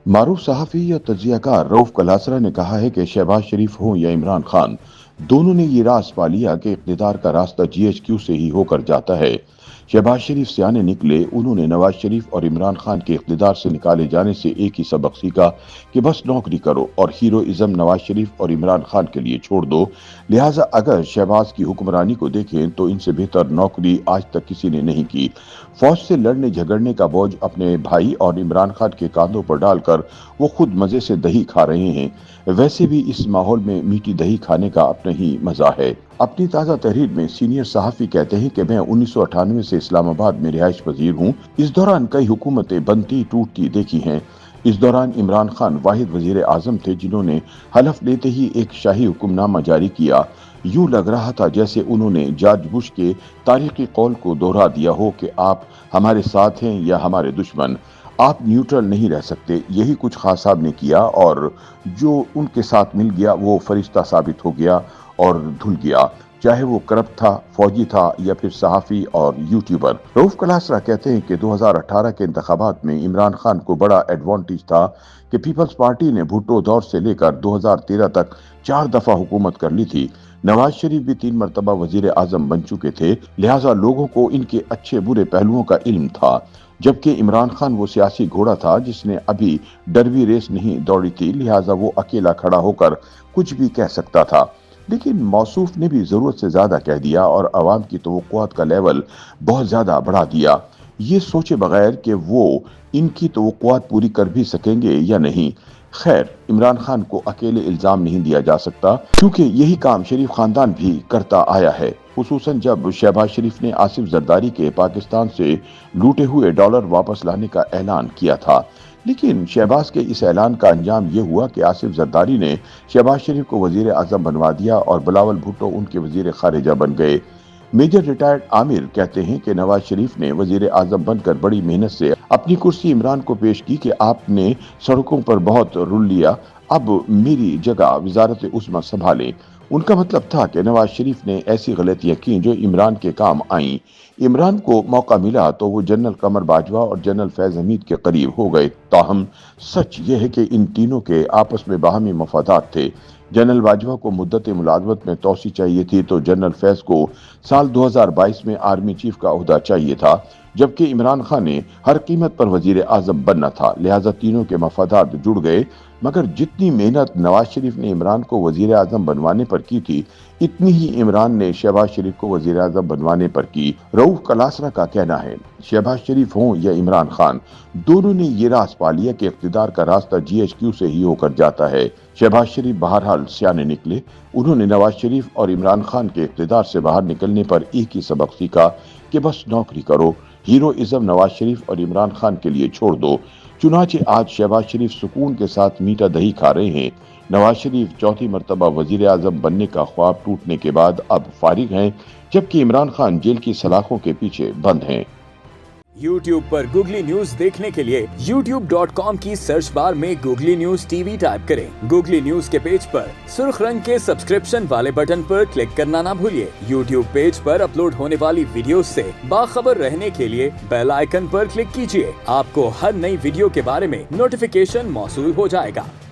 मारूफ सहाफ़ी या तज्ज़ियाकार रऊफ़ कलासरा ने कहा है कि शहबाज शरीफ हों या इमरान खान, दोनों ने ये रास पा लिया कि इक़्तिदार का रास्ता जीएचक्यू से ही होकर जाता है। शहबाज शरीफ सियाने निकले, उन्होंने नवाज शरीफ और इमरान खान के इक़्तिदार से निकाले जाने से एक ही सबक सीखा कि बस नौकरी करो और हीरोइज़्म नवाज शरीफ और इमरान खान के लिए छोड़ दो। लिहाजा अगर शहबाज की हुक्मरानी को देखें तो इनसे बेहतर नौकरी आज तक किसी ने नहीं की। फौज से लड़ने झगड़ने का बोझ अपने भाई और इमरान खान के कांधों पर डालकर वो खुद मजे से दही खा रहे हैं। वैसे भी इस माहौल में मीठी दही खाने का अपना ही मजा है। अपनी ताज़ा तहरीर में सीनियर सहाफ़ी कहते हैं कि मैं 1998 से इस्लामाबाद में रिहाइश पजीर हूँ। इस दौरान कई हुकूमतें बनती टूटती देखी हैं। इस दौरान इमरान खान वाहिद वजीर आजम थे जिन्होंने हलफ लेते ही एक शाही हुक्मनामा जारी किया। यूं लग रहा था जैसे उन्होंने जॉर्ज बुश के तारीखी कौल को दोहरा दिया हो कि आप हमारे साथ हैं या हमारे दुश्मन, आप न्यूट्रल नहीं रह सकते। यही कुछ खान साहब ने किया और जो उनके साथ मिल गया वो फरिश्ता साबित हो गया और धुल गया, चाहे वो करप्ट था, फौजी था या फिर सहाफ़ी और यूट्यूबर। रऊफ़ कलासरा कहते हैं कि 2018 के इंतखाबात में इमरान खान को बड़ा एडवांटेज था कि पीपल्स पार्टी ने भुट्टो दौर से लेकर 2013 तक 4 दफा हुकूमत कर ली थी। नवाज शरीफ भी 3 मरतबा वजीर आजम बन चुके थे, लिहाजा लोगों को इनके अच्छे बुरे पहलुओं का इल्म था। जबकि इमरान खान वो सियासी घोड़ा था जिसने अभी डरवी रेस नहीं दौड़ी थी, लिहाजा वो अकेला खड़ा होकर कुछ भी कह सकता था। लेकिन मौसूफ ने भी जरूरत से ज्यादा कह दिया और अवाम की तवक्कुआत का लेवल बहुत ज्यादा बढ़ा दिया, ये सोचे बगैर कि वो इनकी तवक्कुआत पूरी कर भी सकेंगे या नहीं। खैर, इमरान खान को अकेले इल्जाम नहीं दिया जा सकता क्योंकि यही काम शरीफ खानदान भी करता आया है, खुसूसन जब शहबाज शरीफ ने आसिफ जरदारी के पाकिस्तान से लूटे हुए डॉलर वापस लाने का ऐलान किया था। लेकिन शहबाज के इस ऐलान का अंजाम यह हुआ कि आसिफ जरदारी ने शहबाज शरीफ को वजीर आजम बनवा दिया और बिलावल भुट्टो उनके वजीर खारिजा बन गए। मेजर रिटायर्ड आमिर कहते हैं कि नवाज शरीफ ने वजीर आजम बनकर बड़ी मेहनत से अपनी कुर्सी इमरान को पेश की कि आपने सड़कों पर बहुत रुल लिया, अब मेरी जगह वजारत उस्मा संभालें। उनका मतलब था कि नवाज शरीफ ने ऐसी गलतियां की जो इमरान के काम आईं। इमरान को मौका मिला तो वो जनरल कमर बाजवा और जनरल फैज हमीद के करीब हो गए। ताहम सच यह है कि इन तीनों के आपस में बाहमी मफादात थे। जनरल बाजवा को मुद्दत मुलाजमत में तोसी चाहिए थी तो जनरल फैज को साल 2022 में आर्मी चीफ का ओहदा चाहिए था, जबकि इमरान खान ने हर कीमत पर वजीर आजम बनना था। लिहाजा तीनों के मफादात जुड़ गए। मगर जितनी मेहनत नवाज शरीफ ने इमरान को वजीर आजम बनवाने पर की थी, इतनी ही इमरान ने शहबाज शरीफ को वजीर आजम बनवाने पर की। रऊफ़ कलासरा का कहना है, शहबाज शरीफ हों या इमरान खान, दोनों ने ये रास पा लिया कि इक़्तिदार का रास्ता जीएचक्यू से ही होकर जाता है। शहबाज शरीफ बहरहाल सियाने निकले, उन्होंने नवाज शरीफ और इमरान खान के इक़्तिदार से बाहर निकलने पर एक ही सबक सीखा कि बस नौकरी करो, हीरोइज़्म नवाज शरीफ और इमरान खान के लिए छोड़ दो। चुनाचे आज शहबाज शरीफ सुकून के साथ मीठा दही खा रहे हैं। नवाज शरीफ चौथी मरतबा वजीर आजम बनने का ख्वाब टूटने के बाद अब फारिग हैं, जबकि इमरान खान जेल की सलाखों के पीछे बंद हैं। YouTube पर गूगली न्यूज देखने के लिए youtube.com की सर्च बार में गूगली न्यूज टीवी टाइप करें। गूगली न्यूज के पेज पर सुर्ख रंग के सब्सक्रिप्शन वाले बटन पर क्लिक करना ना भूलिए। YouTube पेज पर अपलोड होने वाली वीडियोस से बाखबर रहने के लिए बेल आइकन पर क्लिक कीजिए। आपको हर नई वीडियो के बारे में नोटिफिकेशन मौसूल हो जाएगा।